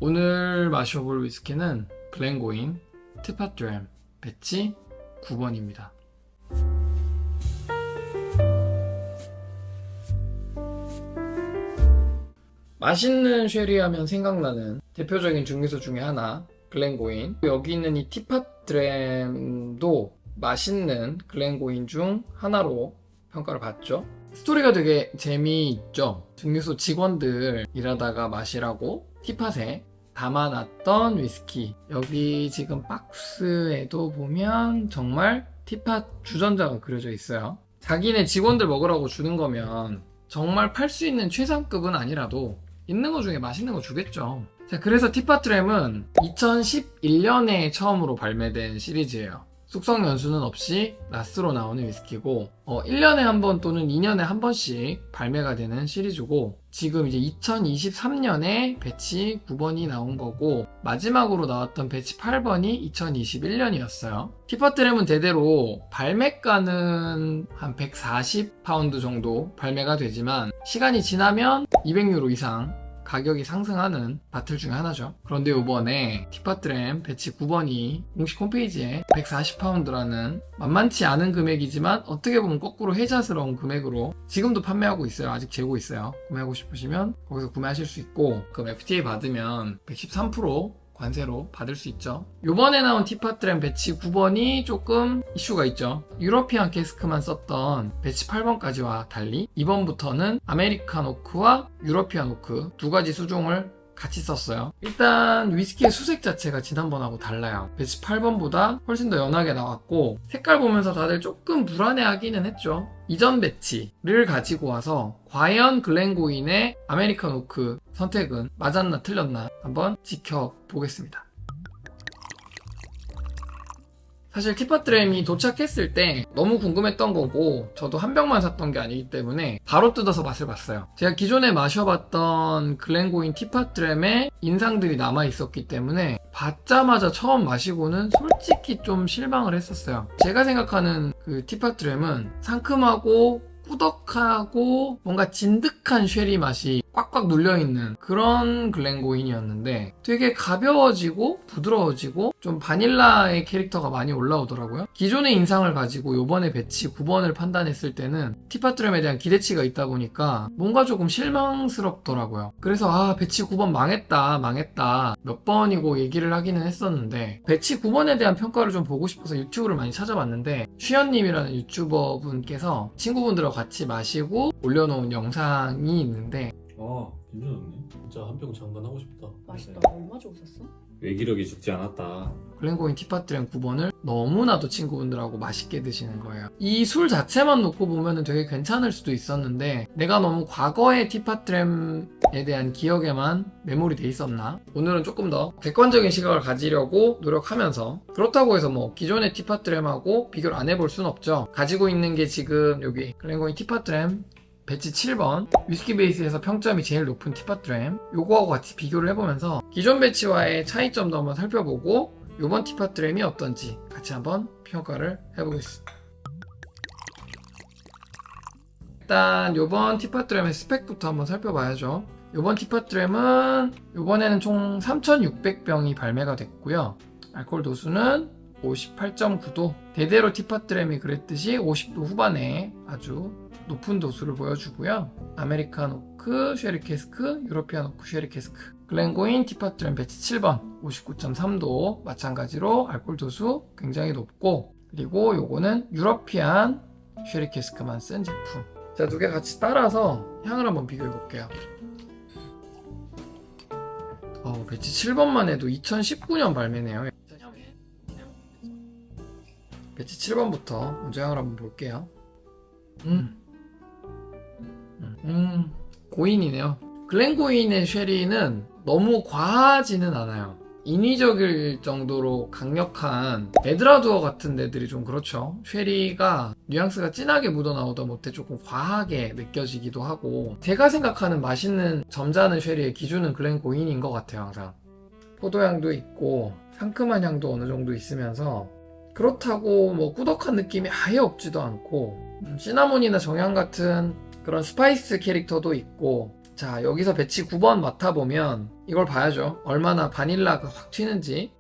오늘 마셔볼 위스키는 글렌고인 티파트램 배치 9번입니다. 맛있는 쉐리 하면 생각나는 대표적인 증류소 중에 하나 글렌고인. 여기 있는 이 티파트램도 맛있는 글렌고인 중 하나로 평가를 받죠. 스토리가 되게 재미있죠. 증류소 직원들 일하다가 마시라고 티팟에 담아놨던 위스키. 여기 지금 박스에도 보면 정말 티팟 주전자가 그려져 있어요. 자기네 직원들 먹으라고 주는 거면 정말 팔 수 있는 최상급은 아니라도 있는 거 중에 맛있는 거 주겠죠. 자, 그래서 티파트램은 2011년에 처음으로 발매된 시리즈예요. 숙성 연수는 없이 라스로 나오는 위스키고 1년에 한 번 또는 2년에 한 번씩 발매가 되는 시리즈고, 지금 이제 2023년에 배치 9번이 나온 거고, 마지막으로 나왔던 배치 8번이 2021년이었어요. 티파트램은 대대로 발매가는 한 140파운드 정도 발매가 되지만 시간이 지나면 200유로 이상 가격이 상승하는 바틀 중에 하나죠. 그런데 이번에 티파트램 배치 9번이 공식 홈페이지에 140파운드라는 만만치 않은 금액이지만 어떻게 보면 거꾸로 혜자스러운 금액으로 지금도 판매하고 있어요. 아직 재고 있어요. 구매하고 싶으시면 거기서 구매하실 수 있고, 그럼 FTA 받으면 113% 관세로 받을 수 있죠. 요번에 나온 티파트램 배치 9번이 조금 이슈가 있죠. 유러피안 캐스크만 썼던 배치 8번까지와 달리 이번부터는 아메리칸 오크와 유러피안 오크 두 가지 수종을 같이 썼어요. 일단 위스키의 수색 자체가 지난번하고 달라요. 배치 8번보다 훨씬 더 연하게 나왔고, 색깔 보면서 다들 조금 불안해하기는 했죠. 이전 배치를 가지고 와서 과연 글렌고인의 아메리칸 오크 선택은 맞았나 틀렸나 한번 지켜보겠습니다. 사실 티파트램이 도착했을 때 너무 궁금했던 거고, 저도 한 병만 샀던 게 아니기 때문에 바로 뜯어서 맛을 봤어요. 제가 기존에 마셔봤던 글렌고인 티파트램의 인상들이 남아있었기 때문에 받자마자 처음 마시고는 솔직히 좀 실망을 했었어요. 제가 생각하는 그 티파트램은 상큼하고 꾸덕하고 뭔가 진득한 쉐리 맛이 꽉꽉 눌려있는 그런 글렌고인이었는데, 되게 가벼워지고 부드러워지고 좀 바닐라의 캐릭터가 많이 올라오더라고요. 기존의 인상을 가지고 요번에 배치 9번을 판단했을 때는 티파트램에 대한 기대치가 있다 보니까 뭔가 조금 실망스럽더라고요. 그래서 배치 9번 망했다 몇 번이고 얘기를 하기는 했었는데, 배치 9번에 대한 평가를 좀 보고 싶어서 유튜브를 많이 찾아봤는데, 쉬연님이라는 유튜버 분께서 친구분들하고 같이 마시고 올려놓은 영상이 있는데, 진짜 좋네. 진짜 한 병 장만하고 싶다. 맛있다. 네. 얼마 주고 샀어? 외기력이 죽지 않았다. 글렌고인 티파트램 9번을 너무나도 친구분들하고 맛있게 드시는 거예요. 이 술 자체만 놓고 보면 되게 괜찮을 수도 있었는데, 내가 너무 과거의 티파트램에 대한 기억에만 메모리 돼 있었나? 오늘은 조금 더 객관적인 시각을 가지려고 노력하면서, 그렇다고 해서 뭐 기존의 티파트램하고 비교를 안 해볼 순 없죠. 가지고 있는 게 지금 여기 글렌고인 티파트램 배치 7번, 위스키 베이스에서 평점이 제일 높은 티파트램, 요거하고 같이 비교를 해보면서 기존 배치와의 차이점도 한번 살펴보고 요번 티파트램이 어떤지 같이 한번 평가를 해보겠습니다. 일단 요번 티파트램의 스펙부터 한번 살펴봐야죠. 요번 티파트램은 요번에는 총 3600병이 발매가 됐고요. 알코올 도수는 58.9도, 대대로 티파트램이 그랬듯이 50도 후반에 아주 높은 도수를 보여주고요. 아메리칸 오크 쉐리 캐스크, 유러피안 오크 쉐리 캐스크, 글렌고인 티파트램 배치 7번 59.3도, 마찬가지로 알코올 도수 굉장히 높고, 그리고 요거는 유러피안 쉐리 캐스크만 쓴 제품. 자, 두 개 같이 따라서 향을 한번 비교해 볼게요. 배치 7번만 해도 2019년 발매네요. 배치 7번부터 먼저 향을 한번 볼게요. 고인이네요. 글렌고인의 쉐리는 너무 과하지는 않아요. 인위적일 정도로 강력한 에드라두어 같은 데들이 좀 그렇죠. 쉐리가 뉘앙스가 진하게 묻어나오다 못해 조금 과하게 느껴지기도 하고, 제가 생각하는 맛있는 점잖은 쉐리의 기준은 글렌고인인 것 같아요. 항상 포도향도 있고 상큼한 향도 어느 정도 있으면서, 그렇다고 뭐 꾸덕한 느낌이 아예 없지도 않고, 시나몬이나 정향 같은 그런 스파이스 캐릭터도 있고, 자, 여기서 배치 9번 맡아보면 이걸 봐야죠. 얼마나 바닐라가 확 튀는지.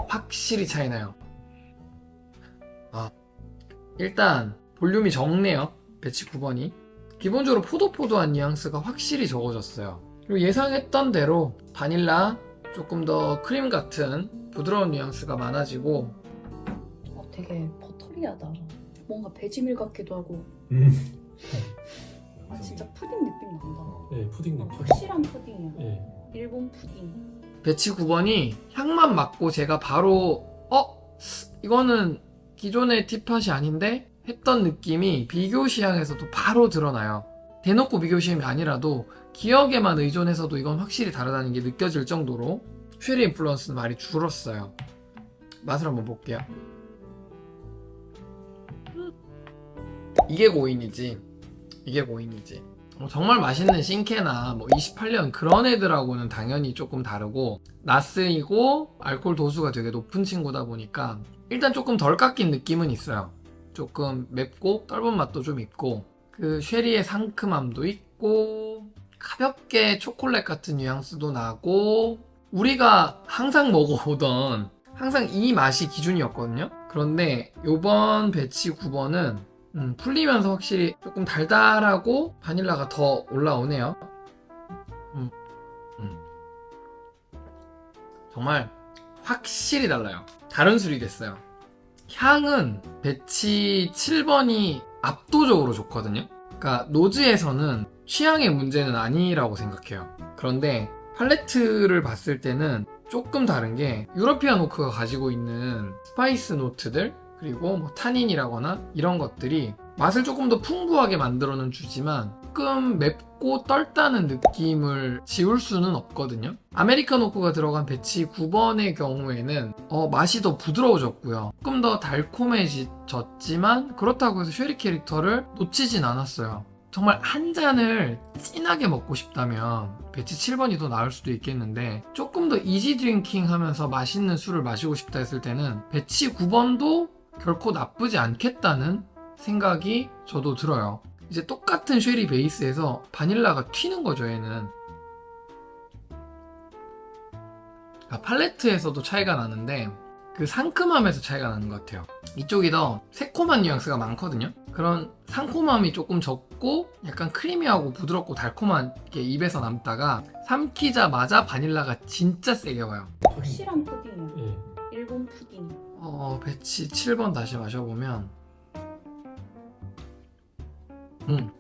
확실히 차이나요. 일단 볼륨이 적네요. 배치 9번이. 기본적으로 포도포도한 뉘앙스가 확실히 적어졌어요. 그리고 예상했던 대로 바닐라, 조금 더 크림 같은 부드러운 뉘앙스가 많아지고, 되게 버터리하다. 뭔가 배지밀 같기도 하고. 진짜 푸딩 느낌 난다. 네, 푸딩 느낌. 확실한 푸딩이야. 네. 일본 푸딩. 배치 9번이 향만 맡고 제가 바로 이거는 기존의 티팟이 아닌데? 했던 느낌이 비교 시향에서도 바로 드러나요. 대놓고 비교 시향이 아니라도 기억에만 의존해서도 이건 확실히 다르다는 게 느껴질 정도로 쉐리 인플루언스는 많이 줄었어요. 맛을 한번 볼게요. 이게 고인이지. 이게 고인이지. 정말 맛있는 신캐나 28년 그런 애들하고는 당연히 조금 다르고, 나스이고 알코올 도수가 되게 높은 친구다 보니까 일단 조금 덜 깎인 느낌은 있어요. 조금 맵고 떫은 맛도 좀 있고, 그 쉐리의 상큼함도 있고, 가볍게 초콜릿 같은 뉘앙스도 나고, 우리가 항상 먹어오던 항상 이 맛이 기준이었거든요. 그런데 요번 배치 9번은 풀리면서 확실히 조금 달달하고 바닐라가 더 올라오네요. 정말 확실히 달라요. 다른 술이 됐어요. 향은 배치 7번이 압도적으로 좋거든요. 그러니까 노즈에서는 취향의 문제는 아니라고 생각해요. 그런데 팔레트를 봤을 때는 조금 다른 게, 유러피안 오크가 가지고 있는 스파이스 노트들, 그리고 타닌이라거나 이런 것들이 맛을 조금 더 풍부하게 만들어는 주지만 조금 맵고 떫다는 느낌을 지울 수는 없거든요. 아메리칸 오크가 들어간 배치 9번의 경우에는 맛이 더 부드러워졌고요. 조금 더 달콤해졌지만 그렇다고 해서 쉐리 캐릭터를 놓치진 않았어요. 정말 한 잔을 진하게 먹고 싶다면 배치 7번이 더 나을 수도 있겠는데, 조금 더 이지 드링킹 하면서 맛있는 술을 마시고 싶다 했을 때는 배치 9번도 결코 나쁘지 않겠다는 생각이 저도 들어요. 이제 똑같은 쉐리 베이스에서 바닐라가 튀는 거죠, 얘는. 팔레트에서도 차이가 나는데 그 상큼함에서 차이가 나는 것 같아요. 이쪽이 더 새콤한 뉘앙스가 많거든요. 그런 상콤함이 조금 적고 약간 크리미하고 부드럽고 달콤한 게 입에서 남다가 삼키자마자 바닐라가 진짜 세게 와요. 확실한 푸딩이야. 네. 일본 푸딩. 배치 7번 다시 마셔보면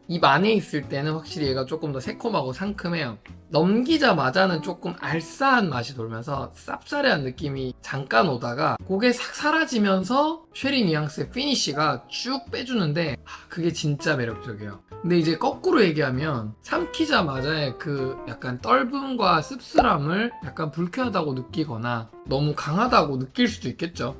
입 안에 있을 때는 확실히 얘가 조금 더 새콤하고 상큼해요. 넘기자마자는 조금 알싸한 맛이 돌면서 쌉싸래한 느낌이 잠깐 오다가 그게 싹 사라지면서 쉐리 뉘앙스의 피니쉬가 쭉 빼주는데, 그게 진짜 매력적이에요. 근데 이제 거꾸로 얘기하면 삼키자마자의 그 약간 떫음과 씁쓸함을 약간 불쾌하다고 느끼거나 너무 강하다고 느낄 수도 있겠죠.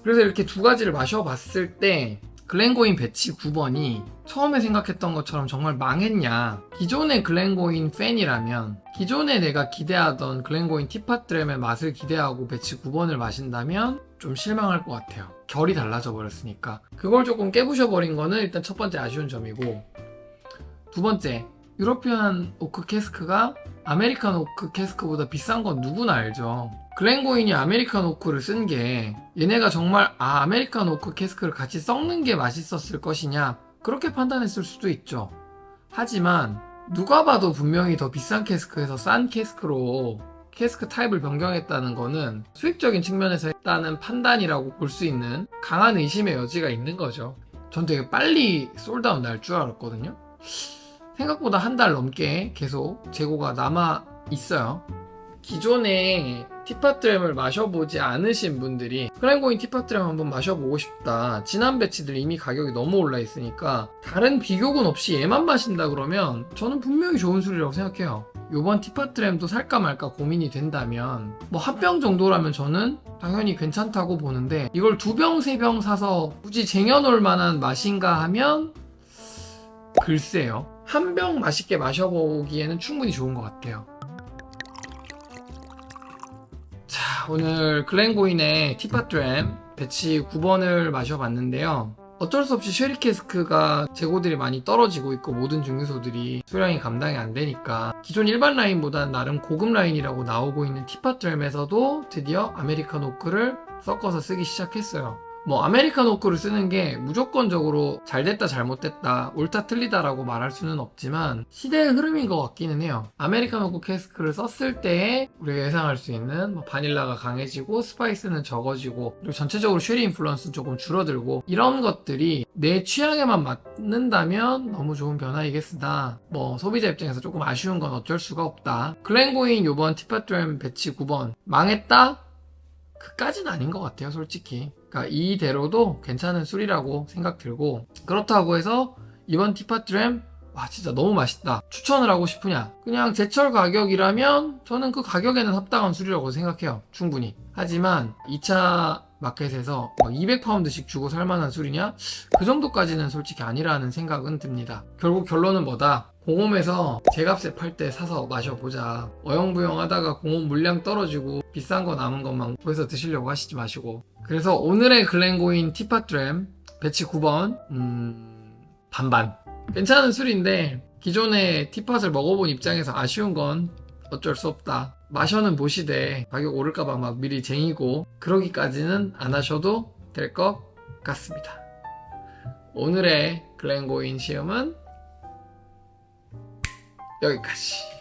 그래서 이렇게 두 가지를 마셔봤을 때 글렌고인 배치 9번이 처음에 생각했던 것처럼 정말 망했냐, 기존의 글렌고인 팬이라면, 기존에 내가 기대하던 글렌고인 티팟드램의 맛을 기대하고 배치 9번을 마신다면 좀 실망할 것 같아요. 결이 달라져 버렸으니까. 그걸 조금 깨부셔버린 거는 일단 첫 번째 아쉬운 점이고, 두 번째, 유러피안 오크 캐스크가 아메리칸 오크 캐스크보다 비싼 건 누구나 알죠. 글렌고인이 아메리칸 오크를 쓴 게 얘네가 정말 아메리칸 오크 캐스크를 같이 섞는 게 맛있었을 것이냐, 그렇게 판단했을 수도 있죠. 하지만 누가 봐도 분명히 더 비싼 캐스크에서 싼 캐스크로 캐스크 타입을 변경했다는 거는 수익적인 측면에서 했다는 판단이라고 볼 수 있는 강한 의심의 여지가 있는 거죠. 전 되게 빨리 솔드아웃 날 줄 알았거든요. 생각보다 한 달 넘게 계속 재고가 남아 있어요. 기존에 티팟드램을 마셔보지 않으신 분들이 글렌고인 티팟드램 한번 마셔보고 싶다, 지난 배치들 이미 가격이 너무 올라 있으니까 다른 비교군 없이 얘만 마신다 그러면 저는 분명히 좋은 술이라고 생각해요. 요번 티팟드램도 살까 말까 고민이 된다면 한 병 정도라면 저는 당연히 괜찮다고 보는데, 이걸 2병, 3병 사서 굳이 쟁여놓을 만한 맛인가 하면 글쎄요. 한 병 맛있게 마셔보기에는 충분히 좋은 것 같아요. 자, 오늘 글렌고인의 티팟드램 배치 9번을 마셔봤는데요. 어쩔 수 없이 쉐리 캐스크가 재고들이 많이 떨어지고 있고 모든 증류소들이 수량이 감당이 안 되니까 기존 일반 라인보다는 나름 고급 라인이라고 나오고 있는 티팟드램에서도 드디어 아메리칸 오크를 섞어서 쓰기 시작했어요. 뭐 아메리칸 오크를 쓰는 게 무조건적으로 잘됐다 잘못됐다 옳다 틀리다라고 말할 수는 없지만 시대의 흐름인 것 같기는 해요. 아메리칸 오크 캐스크를 썼을 때에 우리가 예상할 수 있는 뭐 바닐라가 강해지고 스파이스는 적어지고 그리고 전체적으로 쉐리 인플루언스는 조금 줄어들고 이런 것들이 내 취향에만 맞는다면 너무 좋은 변화이겠으나 뭐 소비자 입장에서 조금 아쉬운 건 어쩔 수가 없다. 글렌고인 요번 티팟드램 배치 9번 망했다? 그까진 아닌 것 같아요, 솔직히. 그러니까 이대로도 괜찮은 술이라고 생각 들고, 그렇다고 해서 이번 티팟드램 와 진짜 너무 맛있다 추천을 하고 싶으냐? 그냥 제철 가격이라면 저는 그 가격에는 합당한 술이라고 생각해요, 충분히. 하지만 2차 마켓에서 200파운드씩 주고 살만한 술이냐? 그 정도까지는 솔직히 아니라는 생각은 듭니다. 결국 결론은 뭐다? 공홈에서 제값에 팔 때 사서 마셔보자. 어영부영 하다가 공홈 물량 떨어지고 비싼 거 남은 것만 구해서 드시려고 하시지 마시고. 그래서 오늘의 글렌고인 티팟드램 배치 9번 반반. 괜찮은 술인데 기존의 티팟을 먹어본 입장에서 아쉬운 건 어쩔 수 없다. 마셔는 보시되 가격 오를까봐 막 미리 쟁이고 그러기까지는 안 하셔도 될 것 같습니다. 오늘의 글렌고인 시음은 여기까지.